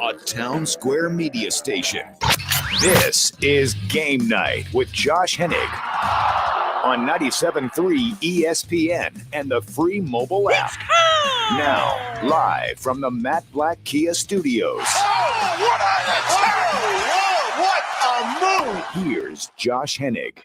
a Town Square media station. This is Game Night with Josh Hennig on 97.3 ESPN and the free mobile app. Now, live from the Matt Black Kia Studios. What a move! Here's Josh Hennig.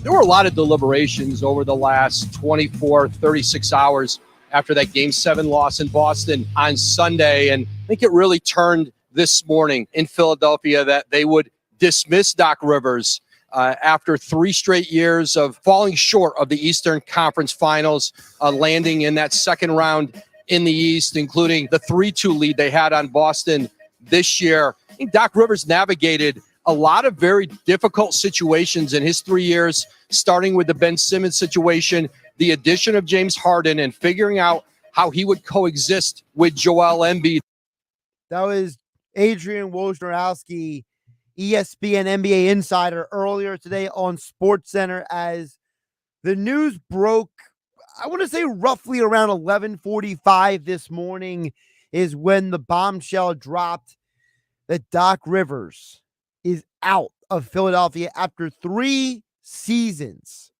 There were a lot of deliberations over the last 24, 36 hours after that Game 7 loss in Boston on Sunday. And I think it really turned this morning in Philadelphia that they would dismiss Doc Rivers after 3 straight years of falling short of the Eastern Conference Finals, landing in that second round in the East, including the 3-2 lead they had on Boston this year. I think Doc Rivers navigated a lot of very difficult situations in his 3 years, starting with the Ben Simmons situation, the addition of James Harden, and figuring out how he would coexist with Joel Embiid. That was Adrian Wojnarowski, ESPN NBA insider, earlier today on SportsCenter as the news broke. I want to say roughly around 11:45 this morning is when the bombshell dropped that Doc Rivers is out of Philadelphia after 3 seasons.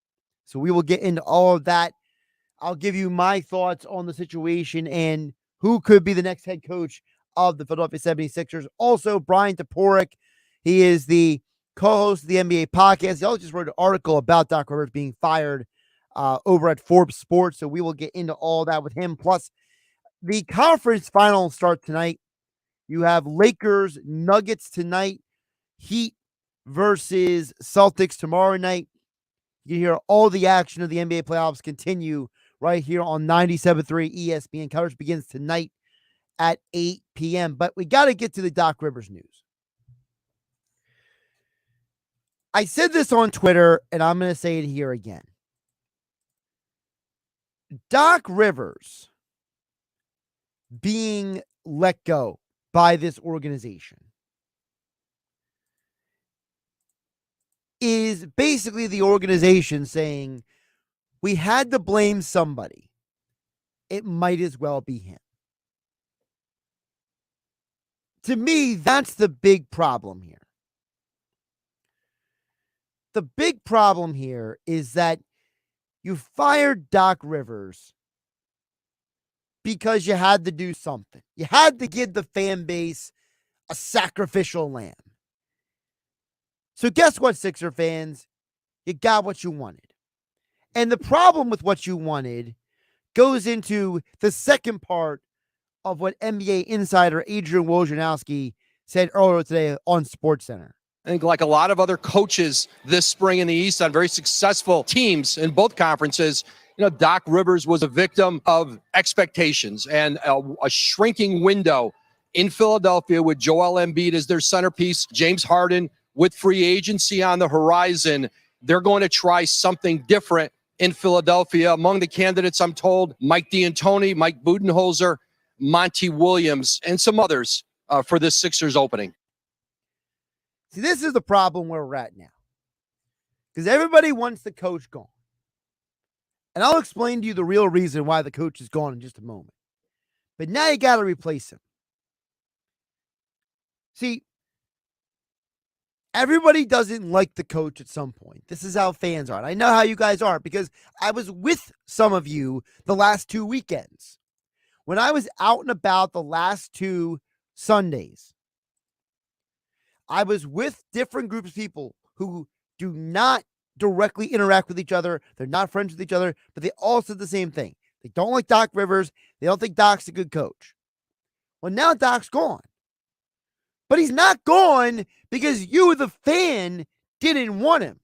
So we will get into all of that. I'll give you my thoughts on the situation and who could be the next head coach of the Philadelphia 76ers. Also, Bryan Toporek, he is the co-host of the NBA podcast. He also just wrote an article about Doc Rivers being fired over at Forbes Sports. So we will get into all that with him. Plus, the conference finals start tonight. You have Lakers, Nuggets tonight, Heat versus Celtics tomorrow night. You hear all the action of the NBA playoffs continue right here on 97.3 ESPN. Coverage begins tonight at 8 p.m. But we got to get to the Doc Rivers news. I said this on Twitter, and I'm going to say it here again. Doc Rivers being let go by this organization is basically the organization saying, we had to blame somebody. It might as well be him. To me, that's the big problem here. The big problem here is that you fired Doc Rivers because you had to do something. You had to give the fan base a sacrificial lamb. So guess what, Sixer fans? You got what you wanted. And the problem with what you wanted goes into the second part of what NBA insider Adrian Wojnarowski said earlier today on SportsCenter. I think like a lot of other coaches this spring in the East on very successful teams in both conferences, Doc Rivers was a victim of expectations and a shrinking window in Philadelphia with Joel Embiid as their centerpiece, James Harden with free agency on the horizon. They're going to try something different in Philadelphia. Among the candidates, I'm told, Mike D'Antoni, Mike Budenholzer, Monty Williams, and some others for this Sixers opening. See, this is the problem where we're at now. Because everybody wants the coach gone. And I'll explain to you the real reason why the coach is gone in just a moment. But now you got to replace him. See, everybody doesn't like the coach at some point. This is how fans are. And I know how you guys are because I was with some of you the last 2 weekends. When I was out and about the last 2 Sundays, I was with different groups of people who do not directly interact with each other. They're not friends with each other, but they all said the same thing. They don't like Doc Rivers. They don't think Doc's a good coach. Well, now Doc's gone. But he's not gone because you, the fan, didn't want him.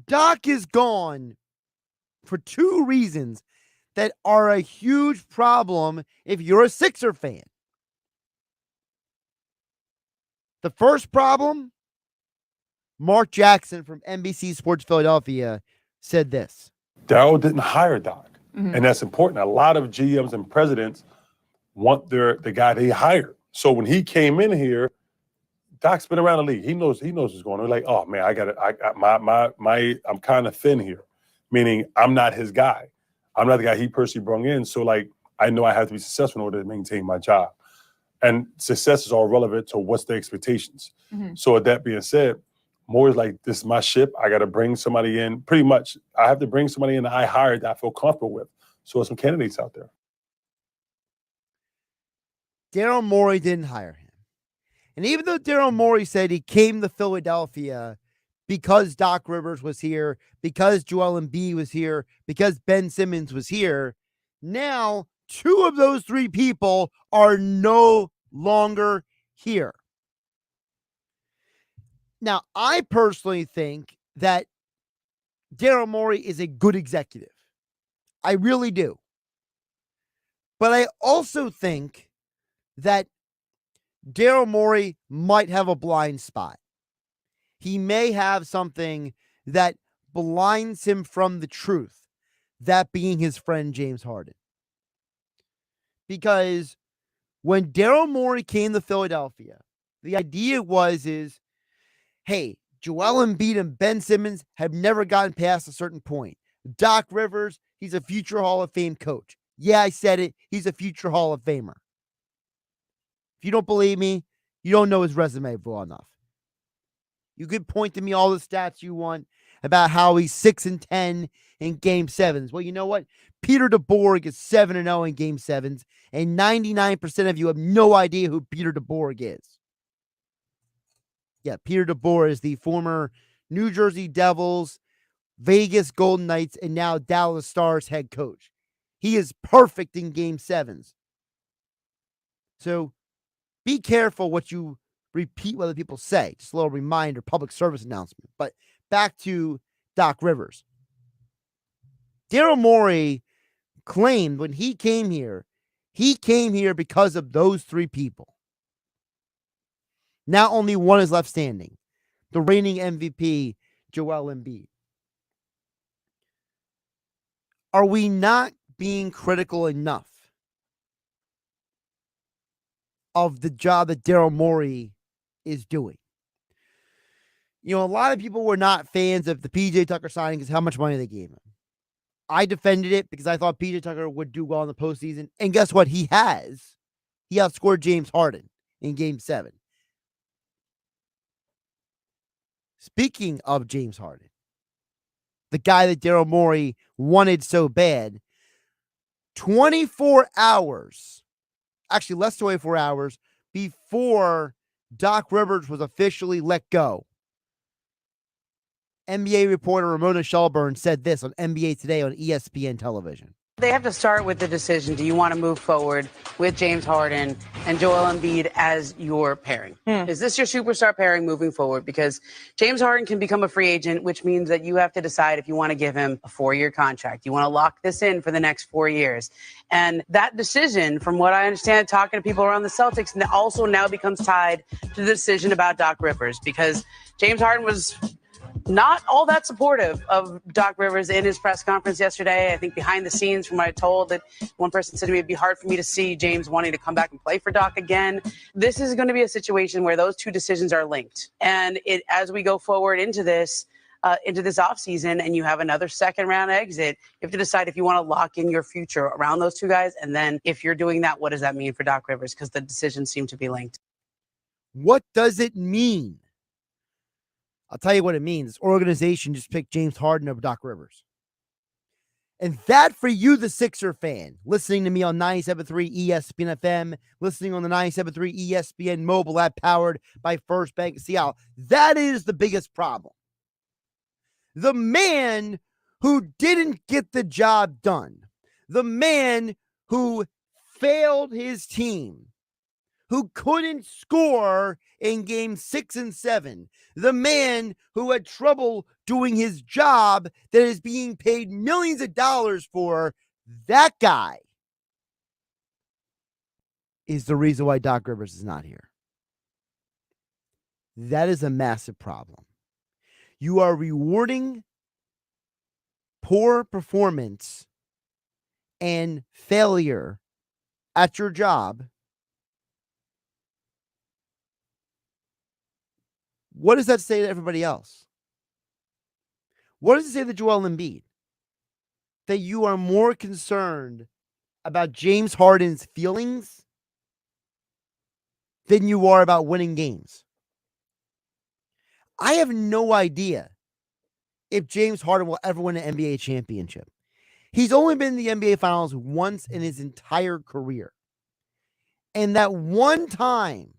Doc is gone for 2 reasons that are a huge problem if you're a Sixer fan. The first problem, Mark Jackson from NBC Sports Philadelphia said this. Darryl didn't hire Doc, and that's important. A lot of GMs and presidents want the guy they hired. So when he came in here, Doc's been around the league. He knows what's going on. Like, oh man, I'm kind of thin here, meaning I'm not his guy. I'm not the guy he personally brought in. So like I know I have to be successful in order to maintain my job. And success is all relevant to what's the expectations. So with that being said, more is like, this is my ship. I got to bring somebody in. Pretty much, I have to bring somebody in that I hired that I feel comfortable with. So there's some candidates out there. Daryl Morey didn't hire him. And even though Daryl Morey said he came to Philadelphia because Doc Rivers was here, because Joel Embiid was here, because Ben Simmons was here, now 2 of those 3 people are no longer here. Now, I personally think that Daryl Morey is a good executive. I really do. But I also think that Daryl Morey might have a blind spot. He may have something that blinds him from the truth, that being his friend James Harden. Because when Daryl Morey came to Philadelphia, the idea is, hey, Joel Embiid and Ben Simmons have never gotten past a certain point. Doc Rivers, he's a future Hall of Fame coach. Yeah, I said it. He's a future Hall of Famer. If you don't believe me, you don't know his resume well enough. You could point to me all the stats you want about how he's 6-10 in Game 7s. Well, you know what? Peter DeBoer is 7-0 in Game 7s, and 99% of you have no idea who Peter DeBoer is. Yeah, Peter DeBoer is the former New Jersey Devils, Vegas Golden Knights, and now Dallas Stars head coach. He is perfect in Game 7s. So be careful what you repeat what other people say. Just a little reminder, public service announcement. But back to Doc Rivers. Daryl Morey claimed when he came here because of those 3 people. Now only one is left standing. The reigning MVP, Joel Embiid. Are we not being critical enough of the job that Daryl Morey is doing? You know, a lot of people were not fans of the PJ Tucker signing because how much money they gave him. I defended it because I thought PJ Tucker would do well in the postseason. And guess what? He has. He outscored James Harden in Game 7. Speaking of James Harden, the guy that Daryl Morey wanted so bad, 24 hours, actually less than 24 hours before Doc Rivers was officially let go, NBA reporter Ramona Shelburne said this on NBA Today on ESPN television. They have to start with the decision. Do you want to move forward with James Harden and Joel Embiid as your pairing? Is this your superstar pairing moving forward? Because James Harden can become a free agent, which means that you have to decide if you want to give him a 4-year contract. You want to lock this in for the next 4 years. And that decision, from what I understand, talking to people around the Celtics, also now becomes tied to the decision about Doc Rivers, because James Harden was not all that supportive of Doc Rivers in his press conference yesterday. I think behind the scenes, from what I told, that one person said to me, it'd be hard for me to see James wanting to come back and play for Doc again. This is going to be a situation where those 2 decisions are linked. And as we go forward into this offseason and you have another second-round exit, you have to decide if you want to lock in your future around those 2 guys. And then if you're doing that, what does that mean for Doc Rivers? Because the decisions seem to be linked. What does it mean? I'll tell you what it means. This organization just picked James Harden over Doc Rivers. And that, for you, the Sixer fan, listening to me on 97.3 ESPN FM, listening on the 97.3 ESPN mobile app powered by First Bank of Seattle, that is the biggest problem. The man who didn't get the job done, the man who failed his team, who couldn't score in Game 6 and 7, the man who had trouble doing his job that is being paid millions of dollars for, that guy is the reason why Doc Rivers is not here. That is a massive problem. You are rewarding poor performance and failure at your job. What does that say to everybody else? What does it say to Joel Embiid? That you are more concerned about James Harden's feelings than you are about winning games. I have no idea if James Harden will ever win an NBA championship. He's only been in the NBA Finals once in his entire career. And that one time,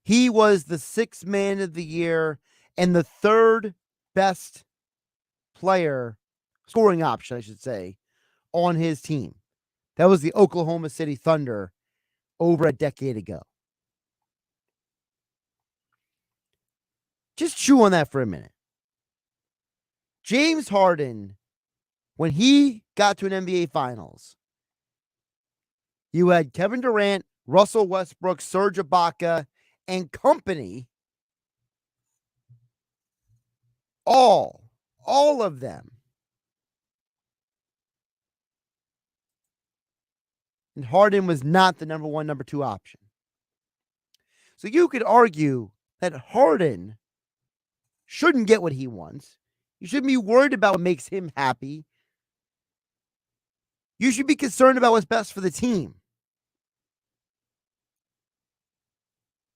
he was the sixth man of the year and the third best player, scoring option, I should say, on his team. That was the Oklahoma City Thunder over a decade ago. Just chew on that for a minute. James Harden, when he got to an NBA Finals, you had Kevin Durant, Russell Westbrook, Serge Ibaka, and company, all of them. And Harden was not the number one, number two option. So you could argue that Harden shouldn't get what he wants. You shouldn't be worried about what makes him happy. You should be concerned about what's best for the team.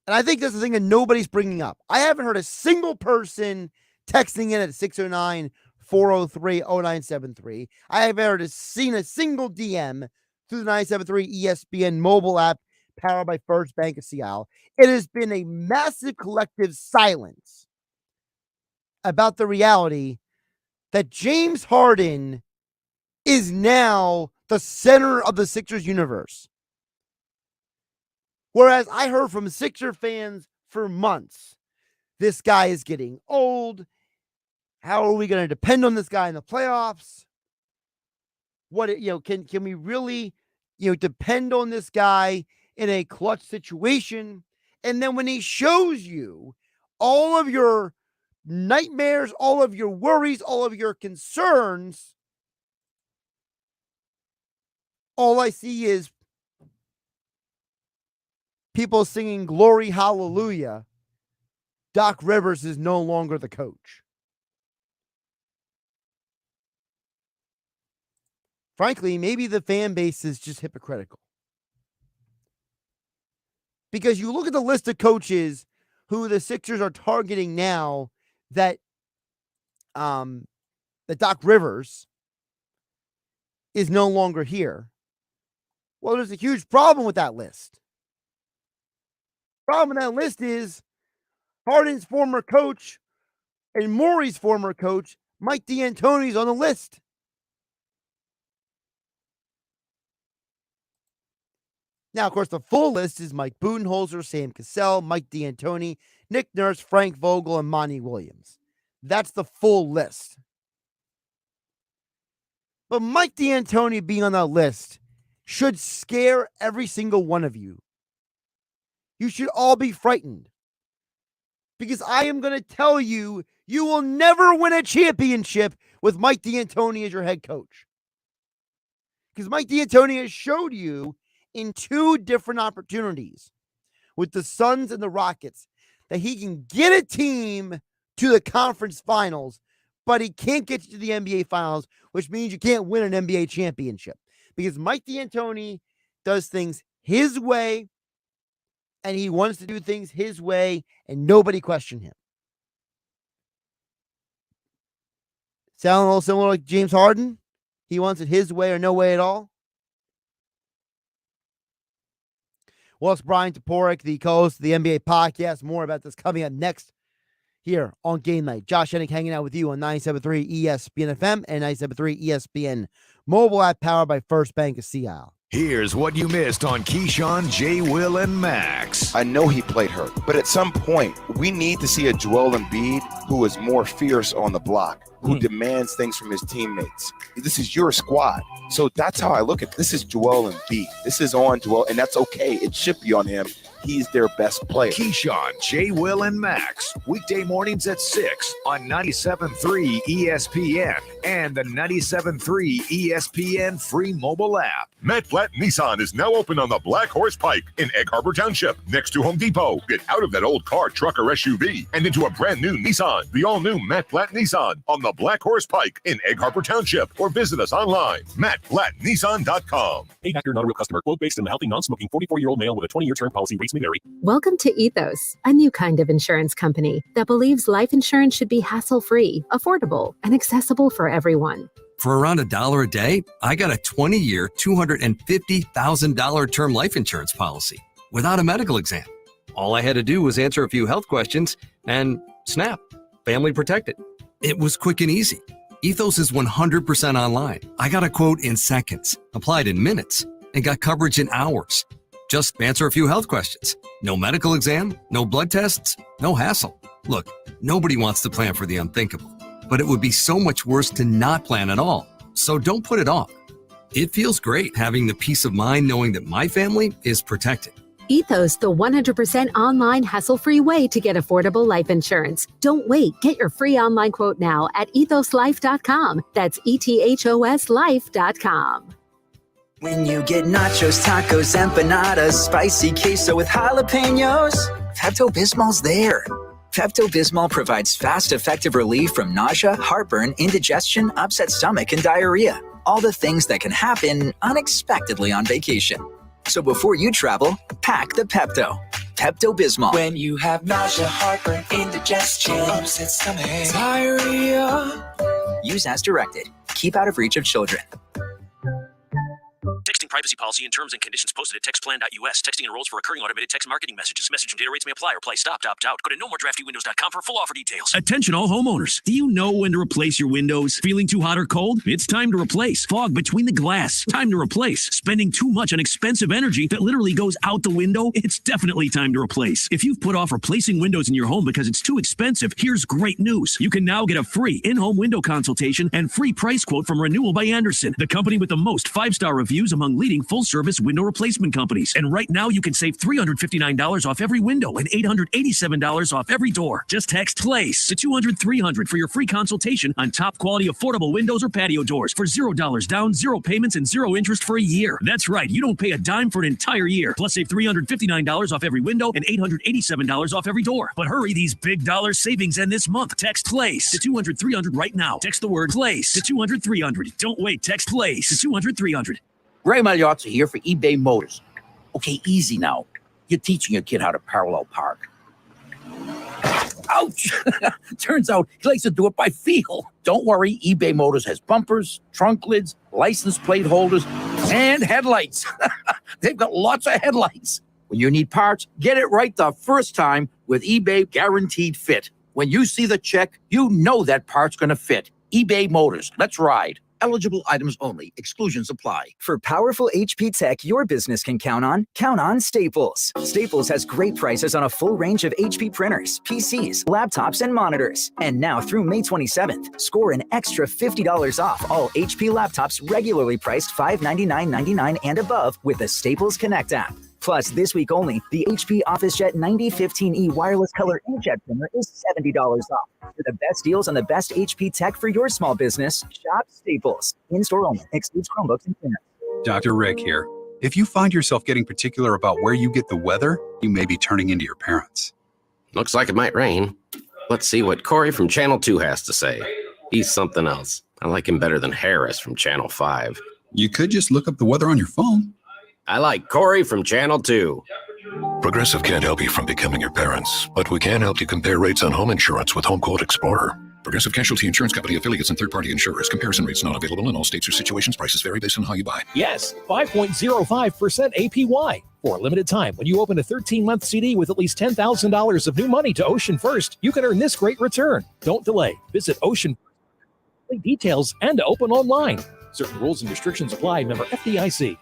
And I think that's the thing that nobody's bringing up. I haven't heard a single person texting in at 609-403-0973. I haven't seen a single DM through the 973 ESPN mobile app powered by First Bank of Seattle. It has been a massive collective silence about the reality that James Harden is now the center of the Sixers universe. Whereas I heard from Sixer fans for months, this guy is getting old. How are we going to depend on this guy in the playoffs? Can we really, depend on this guy in a clutch situation? And then when he shows you all of your nightmares, all of your worries, all of your concerns, all I see is people singing glory, hallelujah. Doc Rivers is no longer the coach. Frankly, maybe the fan base is just hypocritical. Because you look at the list of coaches who the Sixers are targeting now that Doc Rivers is no longer here. Well, there's a huge problem with that list. Problem with that list is Harden's former coach and Morey's former coach, Mike D'Antoni's on the list. Now, of course, the full list is Mike Budenholzer, Sam Cassell, Mike D'Antoni, Nick Nurse, Frank Vogel, and Monty Williams. That's the full list. But Mike D'Antoni being on that list should scare every single one of you. You should all be frightened. Because I am going to tell you, you will never win a championship with Mike D'Antoni as your head coach. Because Mike D'Antoni has showed you in two different opportunities with the Suns and the Rockets that he can get a team to the conference finals, but he can't get you to the NBA finals, which means you can't win an NBA championship. Because Mike D'Antoni does things his way, and he wants to do things his way, and nobody questioned him. Sound a little similar like James Harden? He wants it his way or no way at all? Well, it's Bryan Toporek, the co-host of the NBA podcast. More about this coming up next here on Game Night. Josh Hennig hanging out with you on 97.3 ESPN FM and 97.3 ESPN mobile app powered by First Bank of Seattle. Here's what you missed on Keyshawn, J. Will, and Max. I know he played hurt, but at some point, we need to see a Joel Embiid who is more fierce on the block, who demands things from his teammates. This is your squad. So that's how I look at it. This is Joel Embiid. This is on Joel, and that's okay. It should be on him he's their best player. Keyshawn, J. Will, and Max. Weekday mornings at 6 on 97.3 ESPN and the 97.3 ESPN free mobile app. Matt Platt Nissan is now open on the Black Horse Pike in Egg Harbor Township, next to Home Depot. Get out of that old car, truck, or SUV and into a brand new Nissan. The all-new Matt Platt Nissan on the Black Horse Pike in Egg Harbor Township, or visit us online, mattplattnissan.com. A-Factor not a real customer. Quote based on a healthy, non-smoking 44-year-old male with a 20-year term policy. Rates may vary. Welcome to Ethos, a new kind of insurance company that believes life insurance should be hassle-free, affordable, and accessible for everyone. For around $1 a day, I got a 20-year, $250,000 term life insurance policy without a medical exam. All I had to do was answer a few health questions and snap, family protected. It was quick and easy. Ethos is 100% online. I got a quote in seconds, applied in minutes, and got coverage in hours. Just answer a few health questions. No medical exam, no blood tests, no hassle. Look, nobody wants to plan for the unthinkable, but it would be so much worse to not plan at all. So don't put it off. It feels great having the peace of mind knowing that my family is protected. Ethos, the 100% online hassle-free way to get affordable life insurance. Don't wait. Get your free online quote now at ethoslife.com. That's ETHOSlife.com. When you get nachos, tacos, empanadas, spicy queso with jalapenos, Pepto-Bismol's there. Pepto-Bismol provides fast, effective relief from nausea, heartburn, indigestion, upset stomach, and diarrhea. All the things that can happen unexpectedly on vacation. So before you travel, pack the Pepto. Pepto-Bismol. When you have nausea, heartburn, indigestion, upset stomach, diarrhea. Use as directed. Keep out of reach of children. Texting privacy policy and terms and conditions posted at textplan.us. Texting enrolls for recurring automated text marketing messages. Message and data rates may apply or apply. Stop, opt out. Go to nomoredraftywindows.com for full offer details. Attention all homeowners. Do you know when to replace your windows? Feeling too hot or cold? It's time to replace. Fog between the glass. Time to replace. Spending too much on expensive energy that literally goes out the window? It's definitely time to replace. If you've put off replacing windows in your home because it's too expensive, here's great news. You can now get a free in-home window consultation and free price quote from Renewal by Andersen, the company with the most 5-star reviews among leading full-service window replacement companies. And right now, you can save $359 off every window and $887 off every door. Just text PLACE to 200-300 for your free consultation on top-quality affordable windows or patio doors for $0 down, 0 payments, and 0 interest for a year. That's right. You don't pay a dime for an entire year. Plus, save $359 off every window and $887 off every door. But hurry, these big dollar savings end this month. Text PLACE to 200-300 right now. Text the word PLACE to 200-300. Don't wait. Text PLACE to 200-300. Ray Magliozzi here for eBay Motors. Okay, easy now. You're teaching your kid how to parallel park. Ouch! Turns out he likes to do it by feel. Don't worry, eBay Motors has bumpers, trunk lids, license plate holders, and headlights. They've got lots of headlights. When you need parts, get it right the first time with eBay Guaranteed Fit. When you see the check, you know that part's going to fit. eBay Motors. Let's ride. Eligible items only. Exclusions apply. For powerful HP tech your business can count on Staples. Staples has great prices on a full range of HP printers, PCs, laptops, and monitors. And now through May 27th, score an extra $50 off all HP laptops regularly priced $599.99 and above with the Staples Connect app. Plus, this week only, the HP OfficeJet 9015E wireless color inkjet printer is $70 off. For the best deals on the best HP tech for your small business, shop Staples. In-store only. Excludes Chromebooks and printers. Dr. Rick here. If you find yourself getting particular about where you get the weather, you may be turning into your parents. Looks like it might rain. Let's see what Corey from Channel 2 has to say. He's something else. I like him better than Harris from Channel 5. You could just look up the weather on your phone. I like Corey from Channel 2. Progressive can't help you from becoming your parents, but we can help you compare rates on home insurance with Home Quote Explorer. Progressive Casualty Insurance Company affiliates and third-party insurers. Comparison rates not available in all states or situations. Prices vary based on how you buy. Yes, 5.05% APY. For a limited time, when you open a 13-month CD with at least $10,000 of new money to Ocean First, you can earn this great return. Don't delay. Visit Ocean First. Details and open online. Certain rules and restrictions apply. Member FDIC.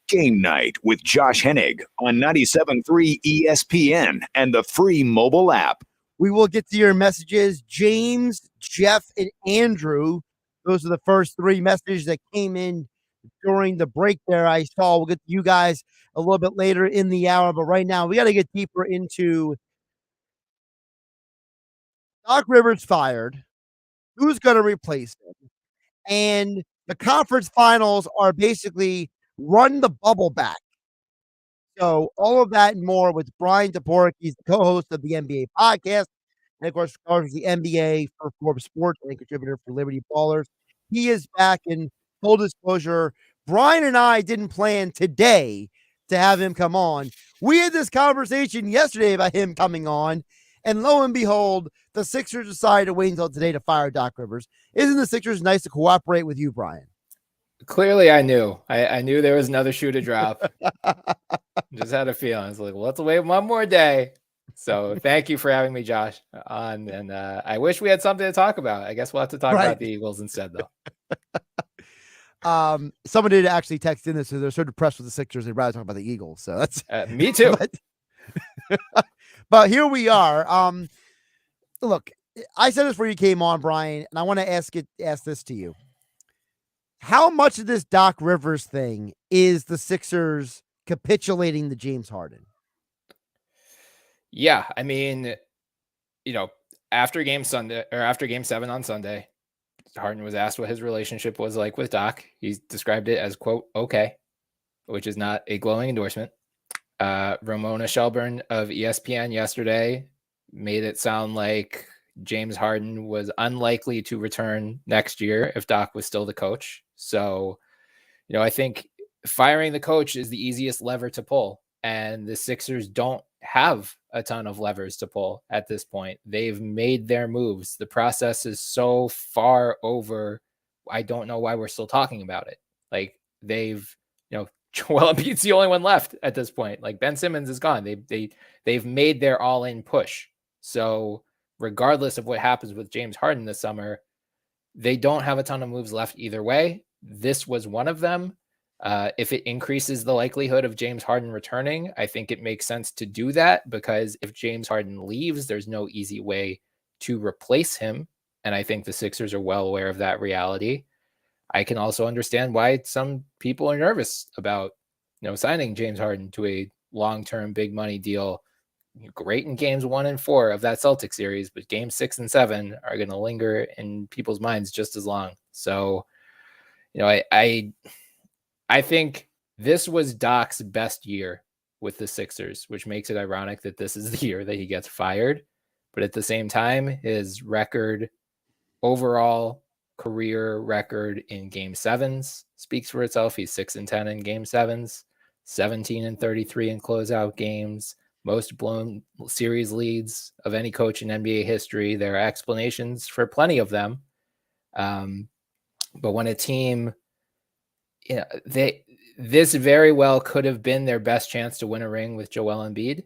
Game Night with Josh Hennig on 97.3 ESPN and the free mobile app. We will get to your messages. James, Jeff, and Andrew. Those are the first 3 messages that came in during the break there. I saw we'll get to you guys a little bit later in the hour, but right now we got to get deeper into Doc Rivers fired. Who's going to replace him? And the conference finals are basically run the bubble back. So all of that and more with Bryan Toporek. He's the co-host of the NBA podcast. And of course, covers the NBA for Forbes Sports and a contributor for Liberty Ballers. He is back in full disclosure. Bryan and I didn't plan today to have him come on. We had this conversation yesterday about him coming on. And lo and behold, the Sixers decided to wait until today to fire Doc Rivers. Isn't the Sixers nice to cooperate with you, Bryan? Clearly, I knew. I knew there was another shoe to drop. Just had a feeling. I was like, well, let's wait one more day. So thank you for having me, Josh, on. And I wish we had something to talk about. I guess we'll have to talk about the Eagles instead, though. Someone did actually text in this, so they're so depressed with the Sixers, they'd rather talk about the Eagles. So that's me too. But here we are. Look, I said this before you came on, Bryan, and I want to ask this to you. How much of this Doc Rivers thing is the Sixers capitulating to James Harden? Yeah, I mean, after Game 7 on Sunday, Harden was asked what his relationship was like with Doc. He described it as, quote, okay, which is not a glowing endorsement. Ramona Shelburne of ESPN yesterday made it sound like James Harden was unlikely to return next year if Doc was still the coach. So, I think firing the coach is the easiest lever to pull. And the Sixers don't have a ton of levers to pull at this point. They've made their moves. The process is so far over. I don't know why we're still talking about it. Like they've, Joel Embiid's the only one left at this point. Like Ben Simmons is gone. They've made their all-in push. So regardless of what happens with James Harden this summer, they don't have a ton of moves left either way. This was one of them. If it increases the likelihood of James Harden returning, I think it makes sense to do that because if James Harden leaves, there's no easy way to replace him. And I think the Sixers are well aware of that reality. I can also understand why some people are nervous about, signing James Harden to a long-term big money deal. Great in games 1 and 4 of that Celtics series, but games 6 and 7 are going to linger in people's minds just as long. So, I think this was Doc's best year with the Sixers, which makes it ironic that this is the year that he gets fired. But at the same time, his overall career record in Game 7s speaks for itself. He's 6-10 in Game 7s, 17-33 in closeout games, most blown series leads of any coach in NBA history. There are explanations for plenty of them. But when a team, this very well could have been their best chance to win a ring with Joel Embiid.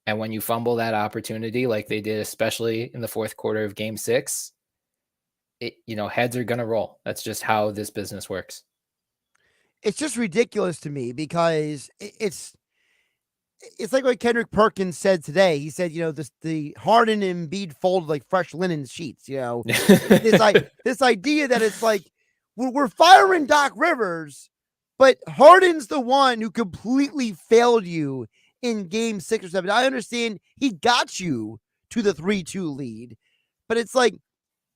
And when you fumble that opportunity, like they did, especially in the fourth quarter of Game 6, heads are going to roll. That's just how this business works. It's just ridiculous to me because it's like what Kendrick Perkins said today. He said, the Harden and Embiid folded like fresh linen sheets, this idea that it's like, we're firing Doc Rivers, but Harden's the one who completely failed you in Game 6 or 7. I understand he got you to the 3-2 lead, but it's like,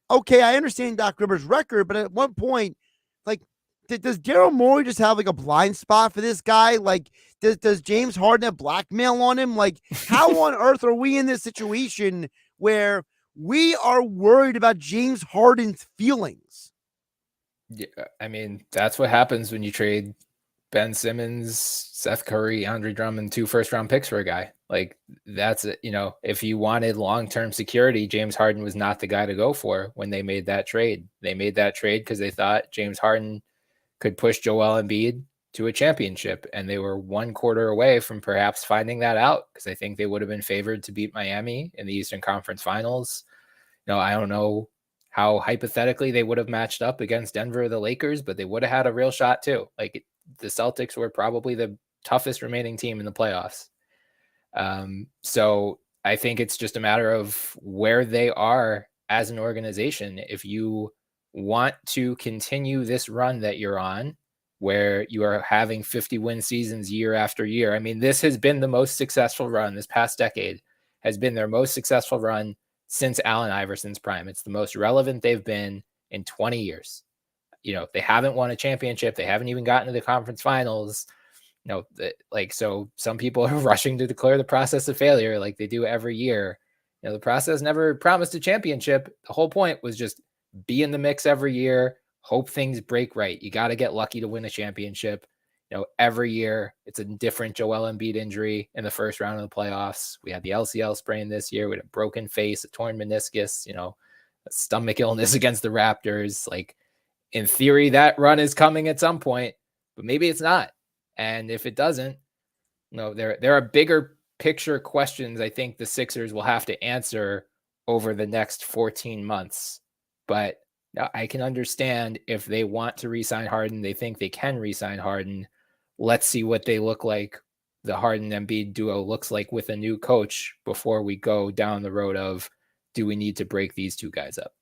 okay, I understand Doc Rivers' record, but at one point, like, does Daryl Morey just have like a blind spot for this guy? Like, does James Harden have blackmail on him? Like, how on earth are we in this situation where we are worried about James Harden's feelings? Yeah, I mean, that's what happens when you trade Ben Simmons, Seth Curry, Andre Drummond, 2 first-round picks for a guy. Like, that's it. If you wanted long-term security, James Harden was not the guy to go for when they made that trade. They made that trade because they thought James Harden could push Joel Embiid to a championship, and they were 1 quarter away from perhaps finding that out because I think they would have been favored to beat Miami in the Eastern Conference Finals. I don't know how hypothetically they would have matched up against Denver or the Lakers, but they would have had a real shot too. Like the Celtics were probably the toughest remaining team in the playoffs. So I think it's just a matter of where they are as an organization. If you want to continue this run that you're on, where you are having 50-win seasons year after year. I mean, this has been the most successful run. This past decade has been their most successful run since Allen Iverson's prime. It's the most relevant they've been in 20 years. They haven't won a championship. They haven't even gotten to the conference finals. So some people are rushing to declare the process a failure like they do every year. The process never promised a championship. The whole point was just be in the mix every year, hope things break right. You got to get lucky to win a championship. Every year it's a different Joel Embiid injury in the first round of the playoffs. We had the LCL sprain this year. We had a broken face, a torn meniscus, a stomach illness against the Raptors. Like, in theory, that run is coming at some point, but maybe it's not. And if it doesn't, there are bigger picture questions I think the Sixers will have to answer over the next 14 months. But I can understand if they want to re-sign Harden, they think they can re-sign Harden. Let's see what they look like, the Harden-Embiid duo looks like with a new coach before we go down the road of, do we need to break these two guys up?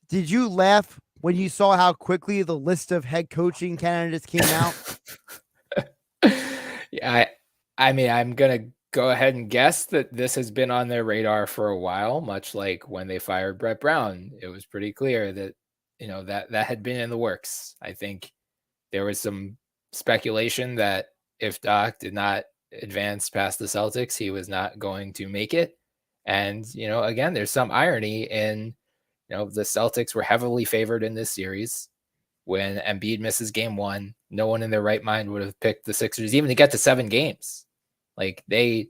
Did you laugh when you saw how quickly the list of head coaching candidates came out? Yeah, I mean, I'm going to go ahead and guess that this has been on their radar for a while, much like when they fired Brett Brown. It was pretty clear that, that had been in the works. I think there was some speculation that if Doc did not advance past the Celtics, he was not going to make it. And, again, there's some irony in, the Celtics were heavily favored in this series. When Embiid misses game 1, no one in their right mind would have picked the Sixers even to get to 7 games. Like, they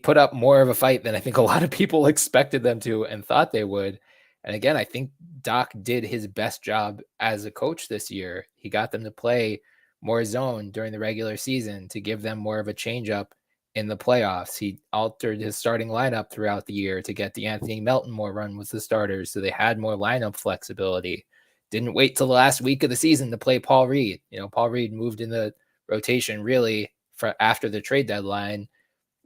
put up more of a fight than I think a lot of people expected them to and thought they would. And again, I think Doc did his best job as a coach this year. He got them to play more zone during the regular season to give them more of a changeup in the playoffs. He altered his starting lineup throughout the year to get DeAnthony Melton more run with the starters, so they had more lineup flexibility. Didn't wait till the last week of the season to play Paul Reed. Paul Reed moved in the rotation really for after the trade deadline.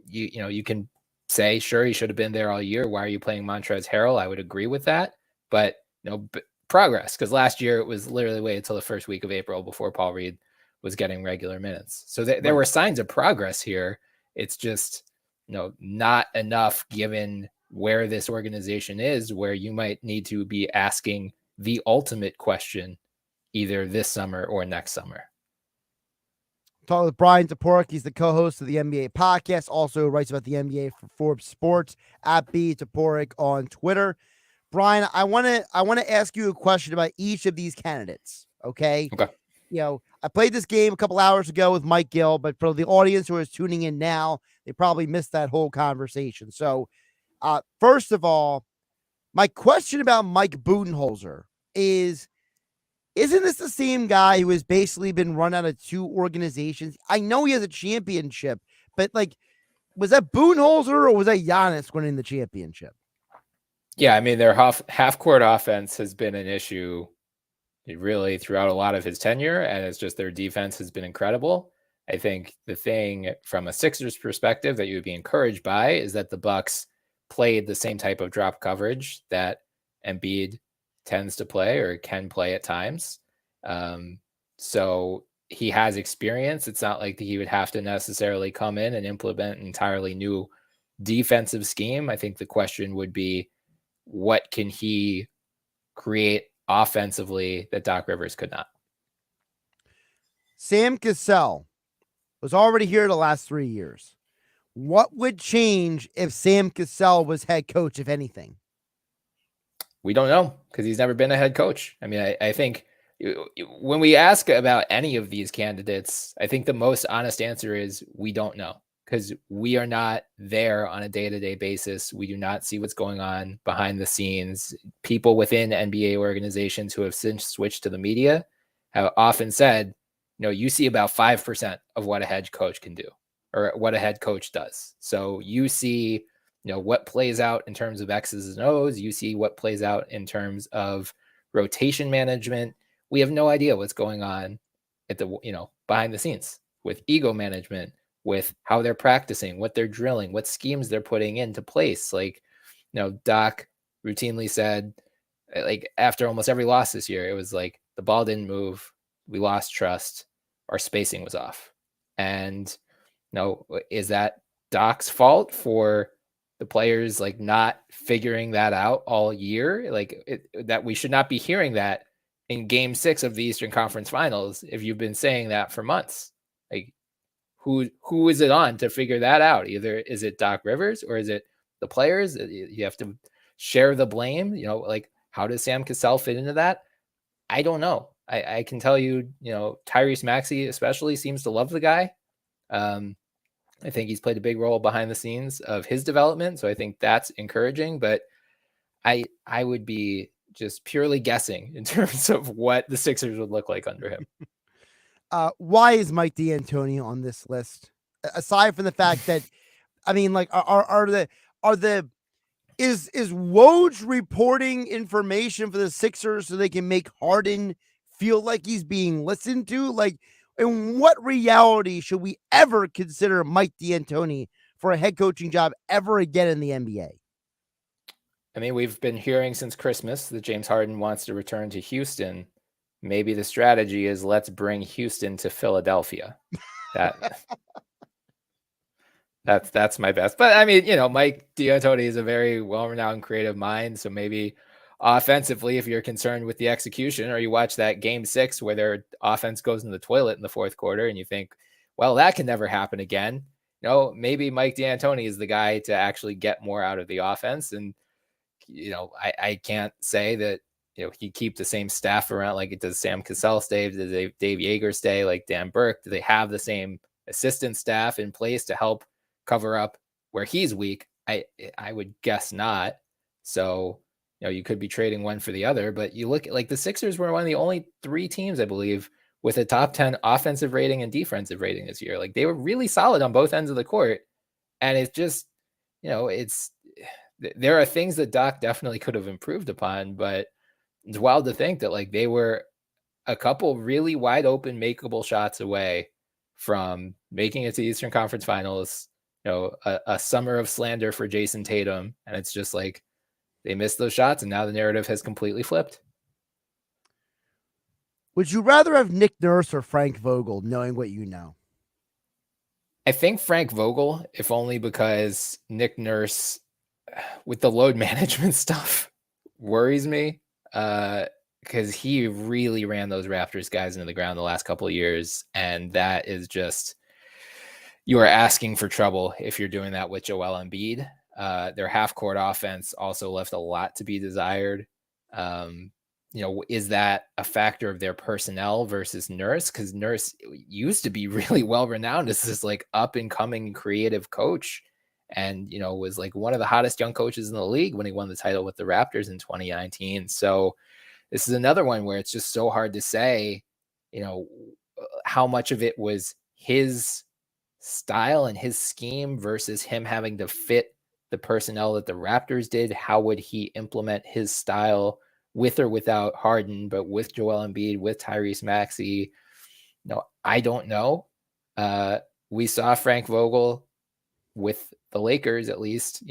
You can say, sure, he should have been there all year. Why are you playing Montrezl Harrell? I would agree with that. But progress, because last year it was literally waited until the first week of April before Paul Reed was getting regular minutes. So there were signs of progress here. It's just, not enough given where this organization is, where you might need to be asking the ultimate question either this summer or next summer. Talking with Bryan Toporek. He's the co-host of the NBA podcast, also writes about the NBA for Forbes Sports, at @Toporek on Twitter. Bryan, I want to ask you a question about each of these candidates. Okay. I played this game a couple hours ago with Mike Gill, but for the audience who is tuning in now, they probably missed that whole conversation. So, first of all, my question about Mike Budenholzer is, isn't this the same guy who has basically been run out of 2 organizations? I know he has a championship, but was that Budenholzer or was that Giannis winning the championship? Yeah, I mean, their half-court offense has been an issue really throughout a lot of his tenure, and it's just their defense has been incredible. I think the thing from a Sixers perspective that you would be encouraged by is that the Bucks played the same type of drop coverage that Embiid tends to play or can play at times. So he has experience. It's not like he would have to necessarily come in and implement an entirely new defensive scheme. I think the question would be, what can he create offensively that Doc Rivers could not? Sam Cassell was already here the last 3 years. What would change if Sam Cassell was head coach, if anything? We don't know, because he's never been a head coach. I mean, I think when we ask about any of these candidates, I think the most honest answer is we don't know, because we are not there on a day-to-day basis. We do not see what's going on behind the scenes. People within NBA organizations who have since switched to the media have often said, you see about 5% of what a head coach can do or what a head coach does. So you see, what plays out in terms of X's and O's. You see what plays out in terms of rotation management. We have no idea what's going on at the, behind the scenes with ego management, with how they're practicing, what they're drilling, what schemes they're putting into place. Doc routinely said like after almost every loss this year, it was like the ball didn't move, we lost trust, our spacing was off. And is that Doc's fault for the players like not figuring that out all year? Like that we should not be hearing that in Game 6 of the Eastern Conference Finals if you've been saying that for months. Like who is it on to figure that out? Either is it Doc Rivers or is it the players? You have to share the blame. Like how does Sam Cassell fit into that? I don't know. I can tell you, Tyrese Maxey especially seems to love the guy. I think he's played a big role behind the scenes of his development. So I think that's encouraging, but I would be just purely guessing in terms of what the Sixers would look like under him. Why is Mike D'Antoni on this list? Aside from the fact that, I mean, like, is Woj reporting information for the Sixers so they can make Harden feel like he's being listened to? Like, in what reality should we ever consider Mike D'Antoni for a head coaching job ever again in the NBA? I mean, we've been hearing since Christmas that James Harden wants to return to Houston. Maybe the strategy is let's bring Houston to Philadelphia. That's my best. But I mean, Mike D'Antoni is a very well-renowned creative mind. So maybe offensively, if you're concerned with the execution, or you watch that Game 6 where their offense goes in the toilet in the fourth quarter and you think, well, that can never happen again. Maybe Mike D'Antoni is the guy to actually get more out of the offense. And, I can't say that, he keep the same staff around. Like, does Sam Cassell stay? Does Dave Yeager stay? Like Dan Burke? Do they have the same assistant staff in place to help cover up where he's weak? I would guess not. So, you could be trading one for the other, but you look at like the Sixers were one of the only 3 teams, I believe, with a top 10 offensive rating and defensive rating this year. Like they were really solid on both ends of the court. And it's just, there are things that Doc definitely could have improved upon, but it's wild to think that like they were a couple really wide open, makeable shots away from making it to the Eastern Conference Finals, a summer of slander for Jason Tatum. And it's just like, they missed those shots and now the narrative has completely flipped. Would you rather have Nick Nurse or Frank Vogel, knowing what you know? I think Frank Vogel, if only because Nick Nurse with the load management stuff worries me. Because he really ran those Raptors guys into the ground the last couple of years. And that is just, you are asking for trouble if you're doing that with Joel Embiid. Their half-court offense also left a lot to be desired. Is that a factor of their personnel versus Nurse? Because Nurse used to be really well-renowned as this like up-and-coming creative coach. And, was like one of the hottest young coaches in the league when he won the title with the Raptors in 2019. So this is another one where it's just so hard to say, how much of it was his style and his scheme versus him having to fit the personnel that the Raptors did. How would he implement his style with or without Harden, but with Joel Embiid, with Tyrese Maxey? I don't know. We saw Frank Vogel with the Lakers, at least,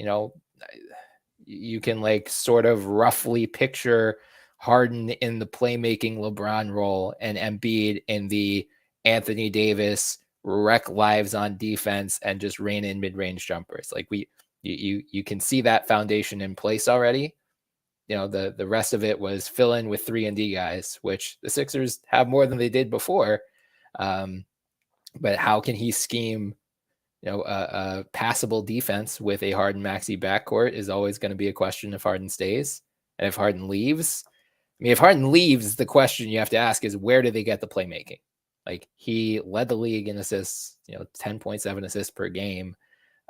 you can like sort of roughly picture Harden in the playmaking LeBron role and Embiid in the Anthony Davis wreck lives on defense and just rain in mid-range jumpers. Like you can see that foundation in place already. The rest of it was fill in with 3-and-D guys, which the Sixers have more than they did before. But how can he scheme a passable defense with a Harden Maxey backcourt is always going to be a question if Harden stays. And if Harden leaves, if Harden leaves, the question you have to ask is where do they get the playmaking? Like he led the league in assists, 10.7 assists per game.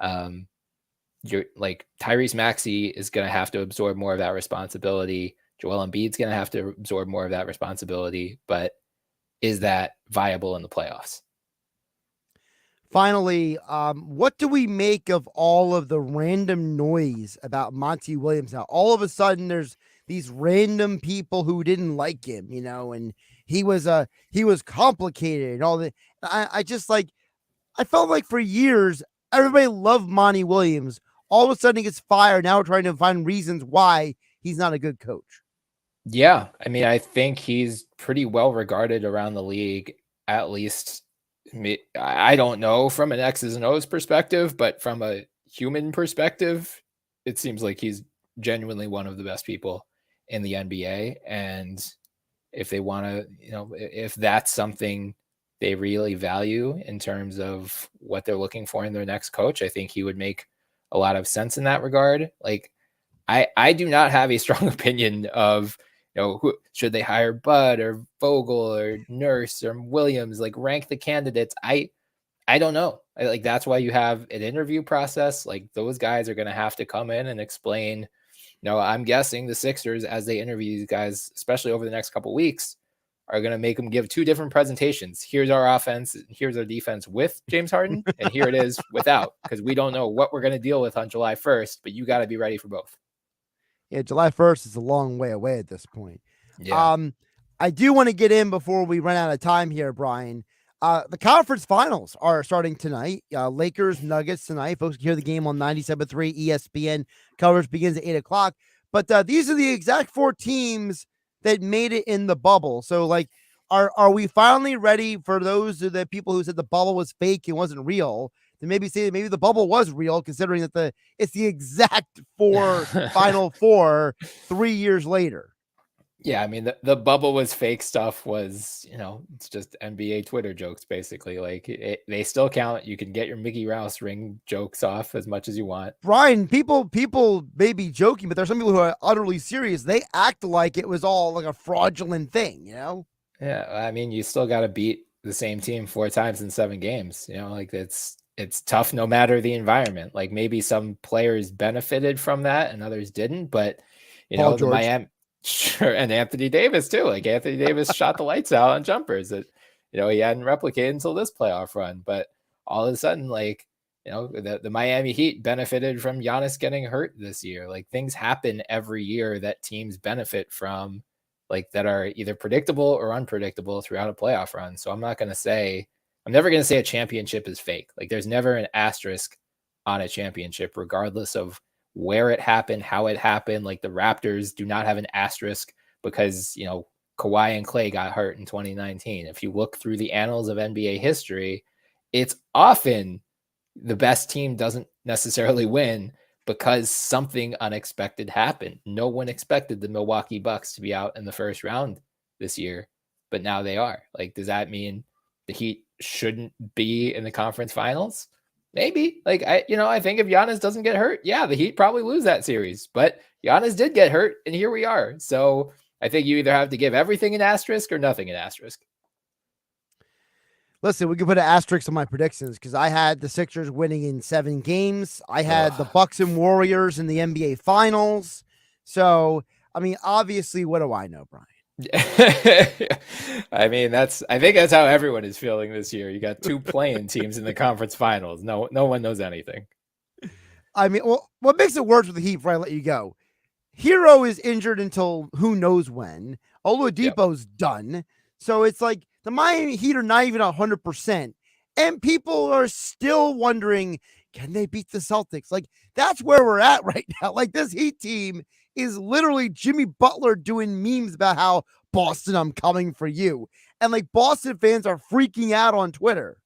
You're like Tyrese Maxey is going to have to absorb more of that responsibility. Joel Embiid's going to have to absorb more of that responsibility, but is that viable in the playoffs? Finally, what do we make of all of the random noise about Monty Williams? Now, all of a sudden, there's these random people who didn't like him, and he was complicated and all that. I felt like for years, everybody loved Monty Williams. All of a sudden, he gets fired. Now we're trying to find reasons why he's not a good coach. Yeah, I mean, I think he's pretty well regarded around the league, at least. I don't know from an X's and O's perspective, but from a human perspective, it seems like he's genuinely one of the best people in the NBA. And if they want to, if that's something they really value in terms of what they're looking for in their next coach, I think he would make a lot of sense in that regard. Like, I do not have a strong opinion of, who should they hire, Bud or Vogel or Nurse or Williams, like rank the candidates. I don't know. Like, that's why you have an interview process. Like, those guys are going to have to come in and explain. I'm guessing the Sixers, as they interview these guys, especially over the next couple weeks, are going to make them give two different presentations. Here's our offense. Here's our defense with James Harden. And here it is without, because we don't know what we're going to deal with on July 1st, but you got to be ready for both. Yeah, July 1st is a long way away at this point. Yeah. I do want to get in before we run out of time here, Bryan. The conference finals are starting tonight. Lakers, Nuggets tonight. Folks can hear the game on 97.3 ESPN. Coverage begins at 8 o'clock. But these are the exact four teams that made it in the bubble. So, like, are we finally ready for those of the people who said the bubble was fake and wasn't real to maybe say maybe the bubble was real, considering that it's the exact final four 3 years later? Yeah, I mean, the bubble was fake stuff was, it's just NBA Twitter jokes, basically. Like, they still count. You can get your Mickey Rouse ring jokes off as much as you want. Bryan, people may be joking, but there's some people who are utterly serious. They act like it was all like a fraudulent thing, Yeah, I mean, you still got to beat the same team 4 times in 7 games. Like, it's tough no matter the environment. Like, maybe some players benefited from that and others didn't, but the Miami. Sure, and Anthony Davis too. Like, Anthony Davis shot the lights out on jumpers that he hadn't replicated until this playoff run. But all of a sudden, like, the Miami Heat benefited from Giannis getting hurt this year. Like, things happen every year that teams benefit from, like, that are either predictable or unpredictable throughout a playoff run. So I'm never going to say a championship is fake. Like, there's never an asterisk on a championship, regardless of where it happened, how it happened. Like, the Raptors do not have an asterisk because, Kawhi and Klay got hurt in 2019. If you look through the annals of NBA history, it's often the best team doesn't necessarily win because something unexpected happened. No one expected the Milwaukee Bucks to be out in the first round this year, but now they are. Like, does that mean the Heat shouldn't be in the conference finals? Maybe. Like, I think if Giannis doesn't get hurt, yeah, the Heat probably lose that series. But Giannis did get hurt, and here we are. So I think you either have to give everything an asterisk or nothing an asterisk. Listen, we can put an asterisk on my predictions because I had the Sixers winning in 7 games. I had the Bucks and Warriors in the NBA Finals. So, I mean, obviously, what do I know, Bryan? I mean, I think that's how everyone is feeling this year. You got 2 playing teams in the conference finals. No one knows anything. I mean, well, what makes it worse with the Heat before I let you go? Hero is injured until who knows when. Oladipo's done. So it's like the Miami Heat are not even 100%. And people are still wondering, can they beat the Celtics? Like, that's where we're at right now. Like, this Heat team is literally Jimmy Butler doing memes about how, Boston, I'm coming for you. And like, Boston fans are freaking out on Twitter.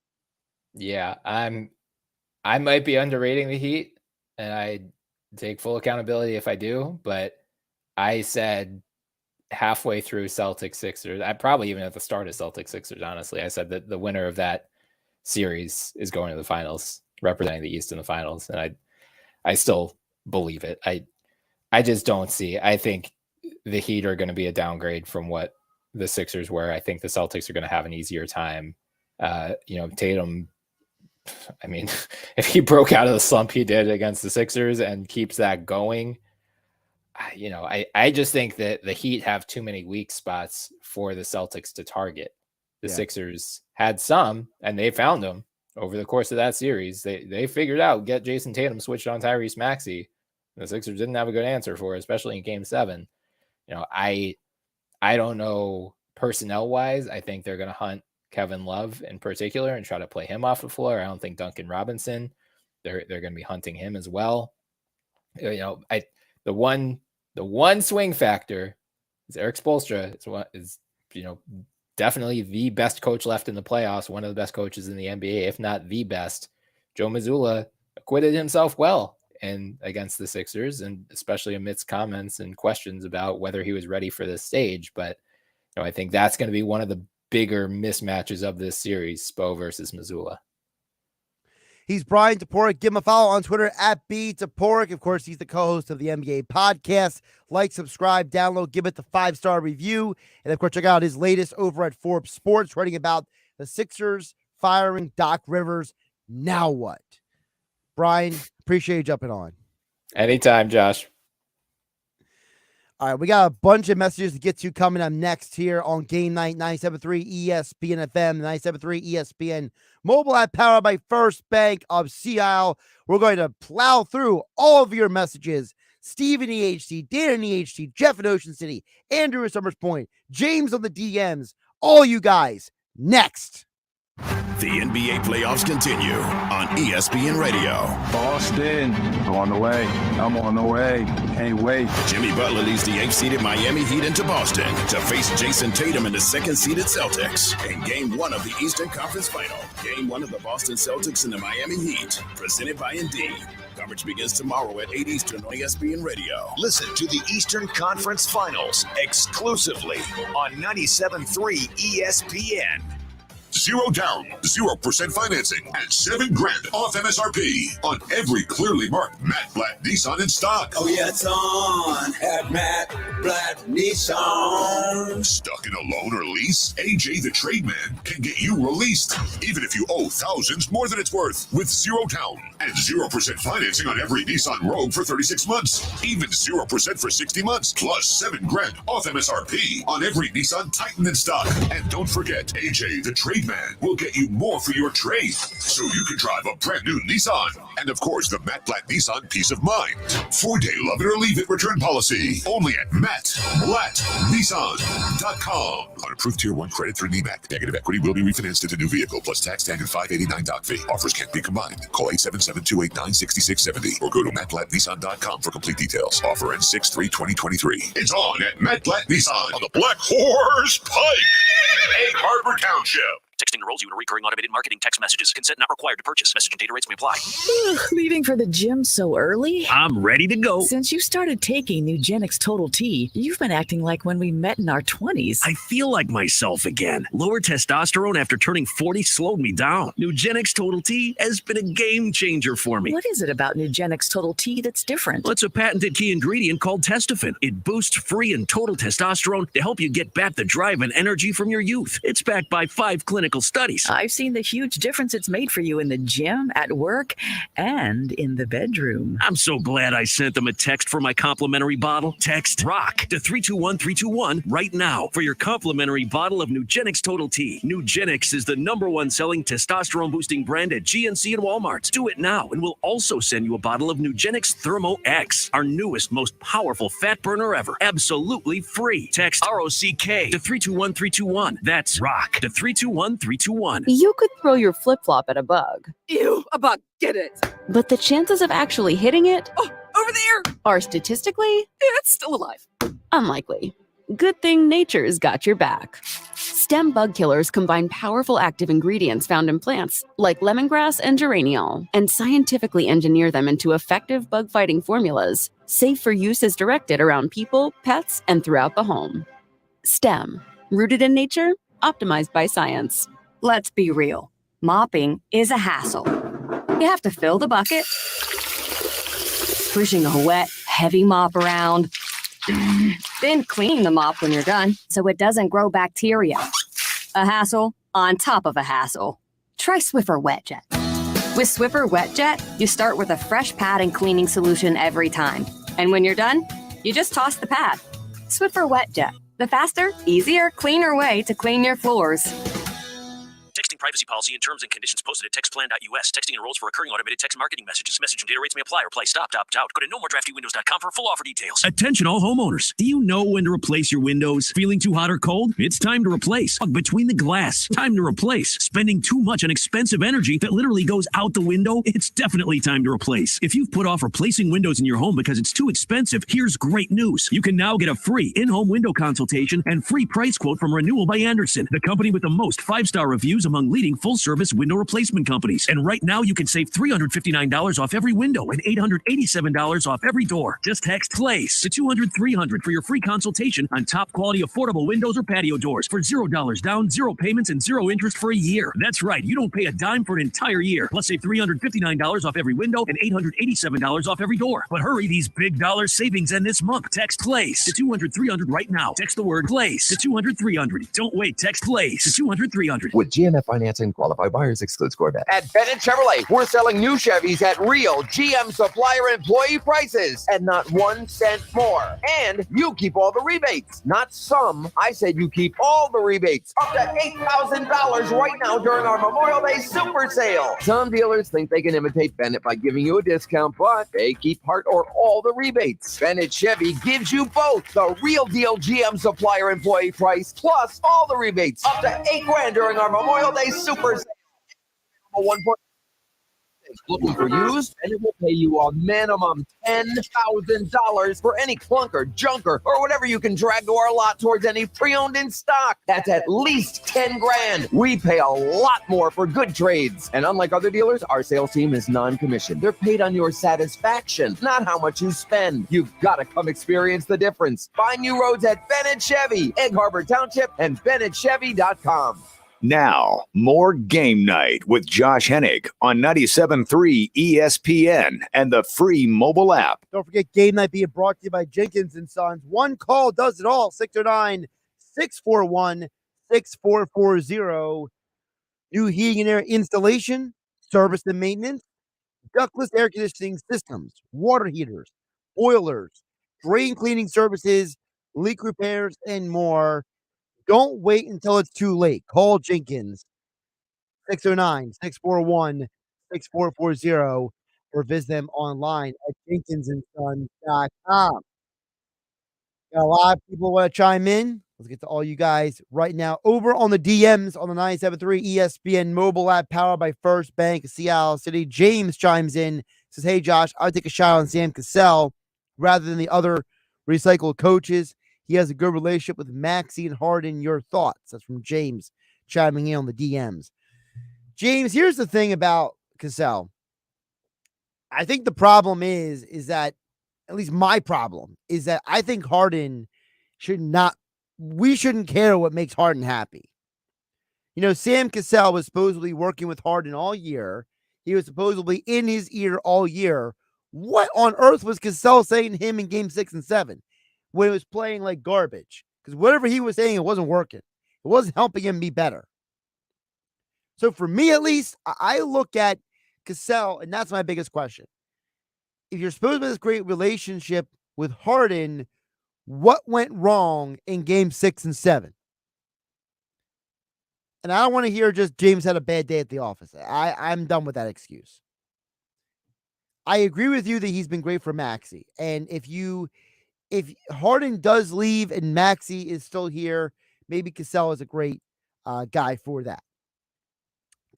Yeah, I might be underrating the Heat, and I take full accountability if I do, but I said halfway through Celtics Sixers, I probably even at the start of Celtics Sixers, honestly, I said that the winner of that series is going to the finals, representing the East in the finals. And I still believe it. I just don't see. I think the Heat are going to be a downgrade from what the Sixers were. I think the Celtics are going to have an easier time. Tatum, I mean, if he broke out of the slump he did against the Sixers and keeps that going, I just think that the Heat have too many weak spots for the Celtics to target. The Sixers had some, and they found them over the course of that series. They figured out, get Jason Tatum switched on Tyrese Maxey. The Sixers didn't have a good answer for it, especially in Game 7. I don't know personnel wise. I think they're going to hunt Kevin Love in particular and try to play him off the floor. I don't think Duncan Robinson. They're going to be hunting him as well. The one swing factor Erik Spoelstra is definitely the best coach left in the playoffs, one of the best coaches in the NBA, if not the best. Joe Mazzulla acquitted himself well and against the Sixers, and especially amidst comments and questions about whether he was ready for this stage. But I think that's going to be one of the bigger mismatches of this series, Spo versus Mazzulla. He's Bryan Toporek. Give him a follow on Twitter at @BToporek. Of course, he's the co-host of the NBA podcast. Like, subscribe, download, give it the 5-star review. And of course, check out his latest over at Forbes Sports, writing about the Sixers firing Doc Rivers. Now what? Bryan, appreciate you jumping on. Anytime, Josh. All right, we got a bunch of messages to get to coming up next here on Game Night 97.3 ESPN FM, 97.3 ESPN mobile app powered by First Bank of Sea Isle. We're going to plow through all of your messages. Steve in EHT, Dan in EHT, Jeff in Ocean City, Andrew in Summers Point, James on the DMs, all you guys, next. The NBA playoffs continue on ESPN Radio. Boston, on the way. I'm on the way. Can't wait. Jimmy Butler leads the 8th-seeded Miami Heat into Boston to face Jason Tatum and the 2nd-seeded Celtics in Game 1 of the Eastern Conference Final. Game 1 of the Boston Celtics and the Miami Heat, presented by Indeed. Coverage begins tomorrow at 8 Eastern on ESPN Radio. Listen to the Eastern Conference Finals exclusively on 97.3 ESPN. 0 down, 0% financing, and $7,000 off MSRP on every clearly marked Matt Blatt Nissan in stock. Oh yeah, it's on at Matt Blatt Nissan. Stuck in a loan or lease? AJ the Trade Man can get you released, even if you owe thousands more than it's worth, with 0 down and 0% financing on every Nissan Rogue for 36 months, even 0% for 60 months, plus $7,000 off MSRP on every Nissan Titan in stock. And don't forget, AJ the Trade Man will get you more for your trade, so you can drive a brand new Nissan. And of course, the Matt Blatt Nissan Peace of Mind. 4-day love it or leave it return policy. Only at MattBlattNissan.com. On approved Tier 1 credit through NEMAC. Negative equity will be refinanced into new vehicle plus tax tag and $589 doc fee. Offers can't be combined. Call 877-289-6670 or go to MattBlattNissan.com for complete details. Offer ends 6/3/2023. It's on at Matt Blatt Nissan on the Black Horse Pike, Egg Harbor Township. Texting enrolls you in a recurring automated marketing text messages. Consent not required to purchase. Message and data rates may apply. Leaving for the gym so early? I'm ready to go. Since you started taking Nugenix Total T, you've been acting like when we met in our 20s. I feel like myself again. Lower testosterone after turning 40 slowed me down. Nugenix Total T has been a game changer for me. What is it about Nugenix Total T that's different? Well, it's a patented key ingredient called Testofen. It boosts free and total testosterone to help you get back the drive and energy from your youth. It's backed by 5 clinical studies. I've seen the huge difference it's made for you in the gym, at work, and in the bedroom. I'm so glad I sent them a text for my complimentary bottle. Text ROCK to 321-321 right now for your complimentary bottle of Nugenix Total T. Nugenix is the #1 selling testosterone boosting brand at GNC and Walmart. Do it now and we'll also send you a bottle of Nugenix Thermo X, our newest, most powerful fat burner ever. Absolutely free. Text ROCK to 321-321. That's ROCK to 321-321. You could throw your flip-flop at a bug. Ew, a bug, get it. But the chances of actually hitting it Over there! are statistically It's still alive. unlikely. Good thing nature's got your back. Stem bug killers combine powerful active ingredients found in plants, like lemongrass and geraniol, and scientifically engineer them into effective bug-fighting formulas, safe for use as directed around people, pets, and throughout the home. Stem, rooted in nature, optimized by science. Let's be real. Mopping is a hassle. You have to fill the bucket, pushing a wet, heavy mop around, then cleaning the mop when you're done so it doesn't grow bacteria. A hassle on top of a hassle. Try Swiffer WetJet. With Swiffer WetJet, you start with a fresh pad and cleaning solution every time. And when you're done, you just toss the pad. Swiffer WetJet, the faster, easier, cleaner way to clean your floors. Texting privacy policy and terms and conditions posted at textplan.us. Texting enrolls for recurring automated text marketing messages. Message and data rates may apply. Reply stop, opt out. Go to nomoredraftywindows.com for full offer details. Attention all homeowners. Do you know when to replace your windows? Feeling too hot or cold? It's time to replace. Between the glass. Time to replace. Spending too much on expensive energy that literally goes out the window? It's definitely time to replace. If you've put off replacing windows in your home because it's too expensive, here's great news. You can now get a free in-home window consultation and free price quote from Renewal by Andersen, the company with the most 5-star reviews among leading full-service window replacement companies. And right now, you can save $359 off every window and $887 off every door. Just text PLACE to 200-300 for your free consultation on top quality affordable windows or patio doors for $0 down, 0 payments, and 0 interest for a year. That's right, you don't pay a dime for an entire year. Plus save $359 off every window and $887 off every door. But hurry, these big dollar savings end this month. Text PLACE to 200-300 right now. Text the word PLACE to 200-300. Don't wait, text PLACE to 200-300. With GMF financing, qualified buyers excludes Corvette. At Bennett Chevrolet, we're selling new Chevys at real GM supplier employee prices and not 1 cent more. And you keep all the rebates. Not some. I said you keep all the rebates. Up to $8,000 right now during our Memorial Day super sale. Some dealers think they can imitate Bennett by giving you a discount, but they keep part or all the rebates. Bennett Chevy gives you both the real deal GM supplier employee price plus all the rebates. Up to $8,000 during our Memorial Day super sale. Looking for used, and it will pay you a minimum $10,000 for any clunker, junker, or whatever you can drag to our lot towards any pre-owned in stock. That's at least $10,000. We pay a lot more for good trades. And unlike other dealers, our sales team is non-commissioned. They're paid on your satisfaction, not how much you spend. You've got to come experience the difference. Find new roads at Bennett Chevy, Egg Harbor Township, and BennettChevy.com. Now, more Game Night with Josh Hennig on 97.3 ESPN and the free mobile app. Don't forget Game Night being brought to you by Jenkins & Sons. One call does it all. 609-641-6440. New heating and air installation, service and maintenance, ductless air conditioning systems, water heaters, boilers, drain cleaning services, leak repairs, and more. Don't wait until it's too late. Call Jenkins, 609-641-6440, or visit them online at jenkinsandsons.com. Got a lot of people want to chime in. Let's get to all you guys right now. Over on the DMs on the 97.3 ESPN mobile app powered by First Bank of Seattle City. James chimes in, says, hey, Josh, I would take a shot on Sam Cassell rather than the other recycled coaches. He has a good relationship with Maxey and Harden. Your thoughts? That's from James chiming in on the DMs. James, here's the thing about Cassell. I think the problem is that, at least my problem, is that I think Harden we shouldn't care what makes Harden happy. You know, Sam Cassell was supposedly working with Harden all year. He was supposedly in his ear all year. What on earth was Cassell saying to him in game 6 and 7? When it was playing like garbage, because whatever he was saying, it wasn't working. It wasn't helping him be better. So for me, at least, I look at Cassell, and that's my biggest question. If you're supposed to have this great relationship with Harden, what went wrong in game 6 and 7? And I don't want to hear just James had a bad day at the office. I'm done with that excuse. I agree with you that he's been great for Maxey. And if Harden does leave and Maxey is still here, maybe Cassell is a great guy for that.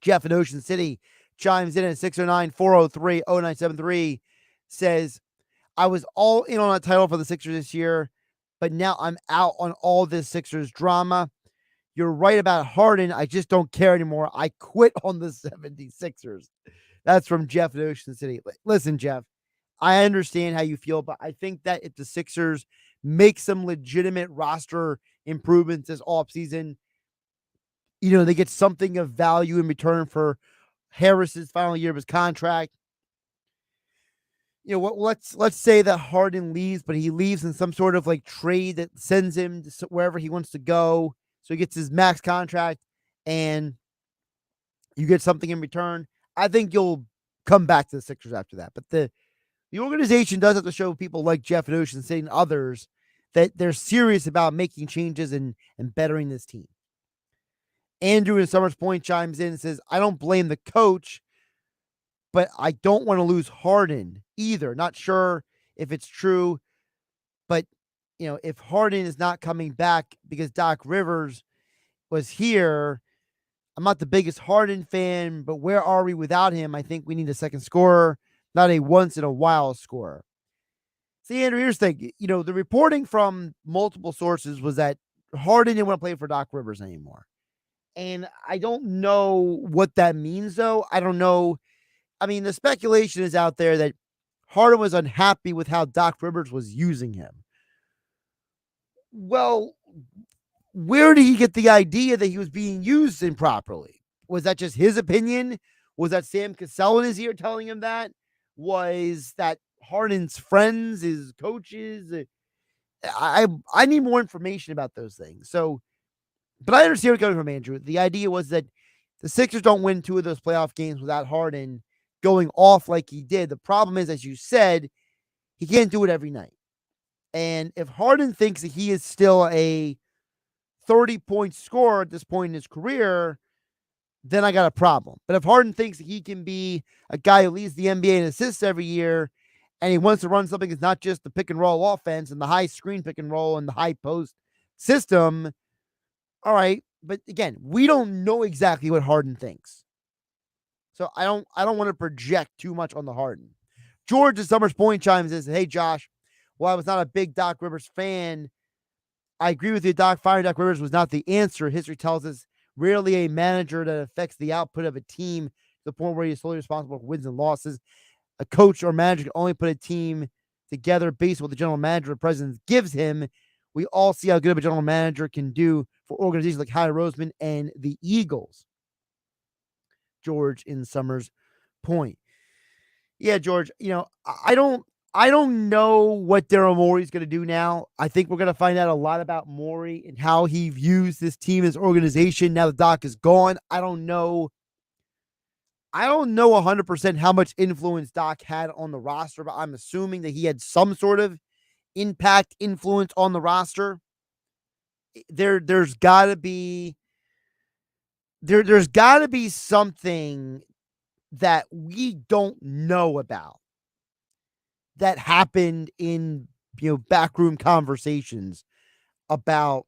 Jeff in Ocean City chimes in at 609-403-0973, says, I was all in on a title for the Sixers this year, but now I'm out on all this Sixers drama. You're right about Harden. I just don't care anymore. I quit on the 76ers. That's from Jeff in Ocean City. Listen, Jeff, I understand how you feel, but I think that if the Sixers make some legitimate roster improvements this offseason, you know, they get something of value in return for Harris's final year of his contract. You know what? Let's say that Harden leaves, but he leaves in some sort of like trade that sends him to wherever he wants to go. So he gets his max contract and you get something in return. I think you'll come back to the Sixers after that. But the organization does have to show people like Jeff and Ocean City and others that they're serious about making changes and bettering this team. Andrew in Summers Point chimes in and says, I don't blame the coach, but I don't want to lose Harden either. Not sure if it's true, but if Harden is not coming back because Doc Rivers was here, I'm not the biggest Harden fan, but where are we without him? I think we need a second scorer, not a once in a while scorer. See, Andrew, here's the thing. The reporting from multiple sources was that Harden didn't want to play for Doc Rivers anymore. And I don't know what that means, though. I don't know. I mean, the speculation is out there that Harden was unhappy with how Doc Rivers was using him. Well, where did he get the idea that he was being used improperly? Was that just his opinion? Was that Sam Cassell in his ear telling him that? Was that Harden's friends, his coaches? I need more information about those things. So, but I understand where you're coming from, Andrew. The idea was that the Sixers don't win 2 of those playoff games without Harden going off like he did. The problem is, as you said, he can't do it every night. And if Harden thinks that he is still a 30-point scorer at this point in his career, then I got a problem. But if Harden thinks that he can be a guy who leads the NBA in assists every year, and he wants to run something that's not just the pick and roll offense and the high screen pick and roll and the high post system, all right. But again, we don't know exactly what Harden thinks. So I don't want to project too much on the Harden. George at Summers Point chimes in and says, hey, Josh, while I was not a big Doc Rivers fan, I agree with you. Firing Doc Rivers was not the answer. History tells us rarely a manager that affects the output of a team to the point where he is solely responsible for wins and losses. A coach or manager can only put a team together based on what the general manager or president gives him. We all see how good of a general manager can do for organizations like Howie Roseman and the Eagles. George in Summers Point. Yeah, George, I don't know what Daryl Morey's going to do now. I think we're going to find out a lot about Morey and how he views this team as organization now that Doc is gone. I don't know 100% how much influence Doc had on the roster, but I'm assuming that he had some sort of influence on the roster. There's got to be something that we don't know about that happened in backroom conversations about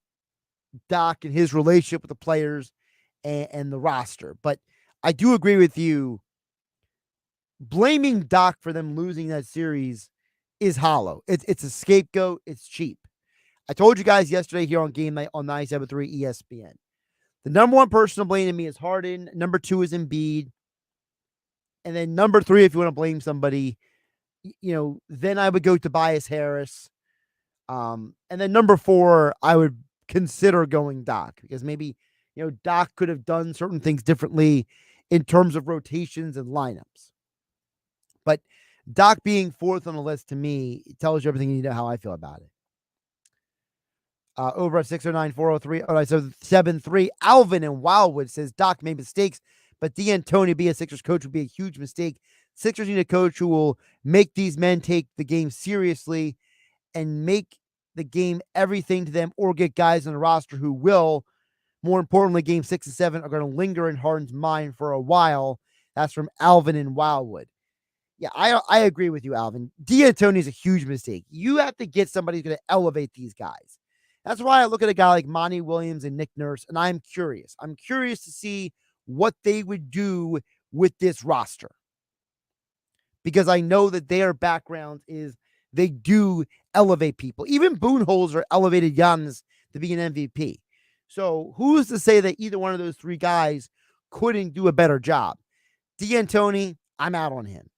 Doc and his relationship with the players and the roster. But I do agree with you. Blaming Doc for them losing that series is hollow. It's a scapegoat. It's cheap. I told you guys yesterday here on Game Night on 97.3 ESPN. The number one person to blame to me is Harden. Number 2 is Embiid. And then number 3, if you want to blame somebody, then I would go to Tobias Harris. And then number 4, I would consider going Doc because maybe, Doc could have done certain things differently in terms of rotations and lineups. But Doc being 4th on the list to me tells you everything you need to know how I feel about it. Over at 609-403-73, Alvin in Wildwood says Doc made mistakes, but D'Antoni be a Sixers coach would be a huge mistake. Sixers need a coach who will make these men take the game seriously and make the game everything to them, or get guys on the roster who will. More importantly, game 6 and 7 are going to linger in Harden's mind for a while. That's from Alvin in Wildwood. Yeah, I agree with you, Alvin. D'Antoni is a huge mistake. You have to get somebody who's going to elevate these guys. That's why I look at a guy like Monty Williams and Nick Nurse, and I'm curious. I'm curious to see what they would do with this roster. Because I know that their background is they do elevate people. Even Budenholzer elevated Giannis to be an MVP. So who's to say that either one of those 3 guys couldn't do a better job? D'Antoni, I'm out on him.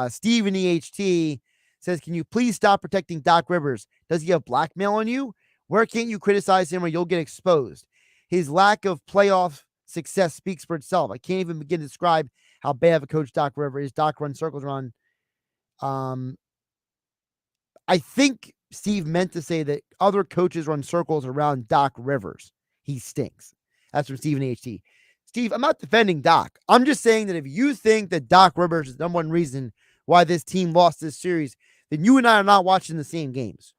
Steven EHT says, can you please stop protecting Doc Rivers? Does he have blackmail on you? Where can't you criticize him or you'll get exposed? His lack of playoff success speaks for itself. I can't even begin to describe how bad of a coach Doc Rivers is. Doc runs circles around. I think Steve meant to say that other coaches run circles around Doc Rivers. He stinks. That's from Steven HT. Steve, I'm not defending Doc. I'm just saying that if you think that Doc Rivers is the number one reason why this team lost this series, then you and I are not watching the same games.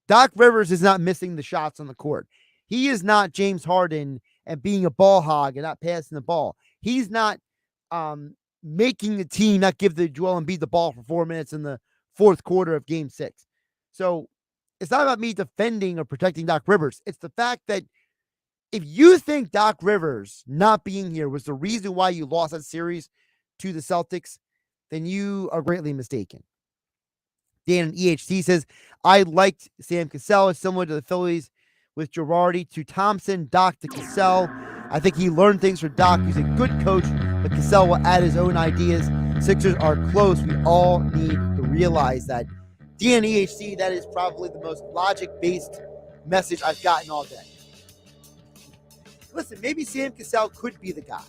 Doc Rivers is not missing the shots on the court. He is not James Harden and being a ball hog and not passing the ball. He's not making the team not give the Joel Embiid the ball for 4 minutes in the fourth quarter of Game 6. So it's not about me defending or protecting Doc Rivers. It's the fact that if you think Doc Rivers not being here was the reason why you lost that series to the Celtics, then you are greatly mistaken. Dan in EHT says, I liked Sam Cassell. It's similar to the Phillies with Girardi to Thompson, Doc to Cassell. I think he learned things from Doc. He's a good coach, but Cassell will add his own ideas. Sixers are close. We all need to realize that. Dan EHT, that is probably the most logic-based message I've gotten all day. Listen, maybe Sam Cassell could be the guy.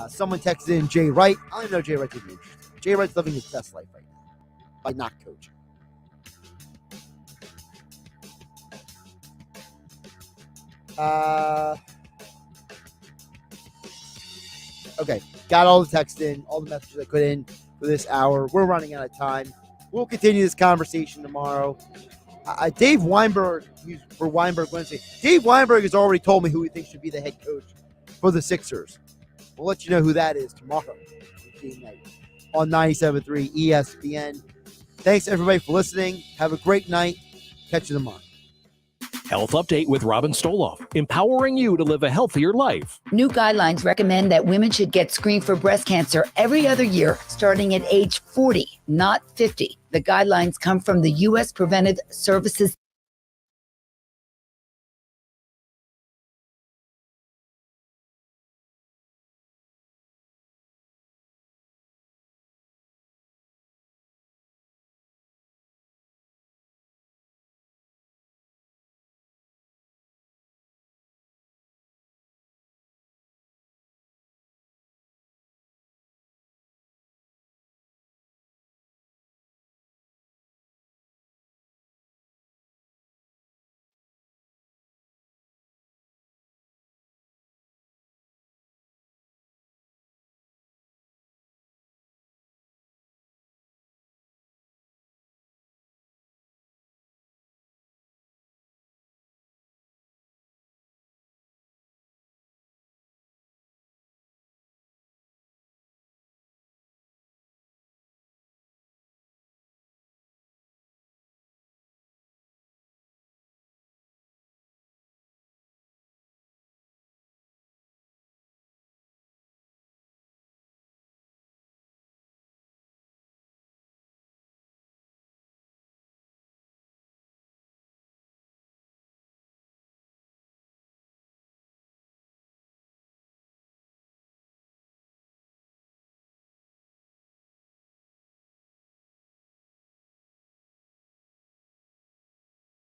Someone texted in Jay Wright. I don't even know Jay Wright didn't be interested. Jay Wright's living his best life right now by not coaching. Okay, got all the text in, all the messages I put in for this hour. We're running out of time. We'll continue this conversation tomorrow. Dave Weinberg, for Weinberg Wednesday. Dave Weinberg has already told me who he thinks should be the head coach for the Sixers. We'll let you know who that is tomorrow on 97.3 ESPN. Thanks, everybody, for listening. Have a great night. Catch you tomorrow. Health Update with Robin Stoloff, empowering you to live a healthier life. New guidelines recommend that women should get screened for breast cancer every other year, starting at age 40, not 50. The guidelines come from the U.S. Preventive Services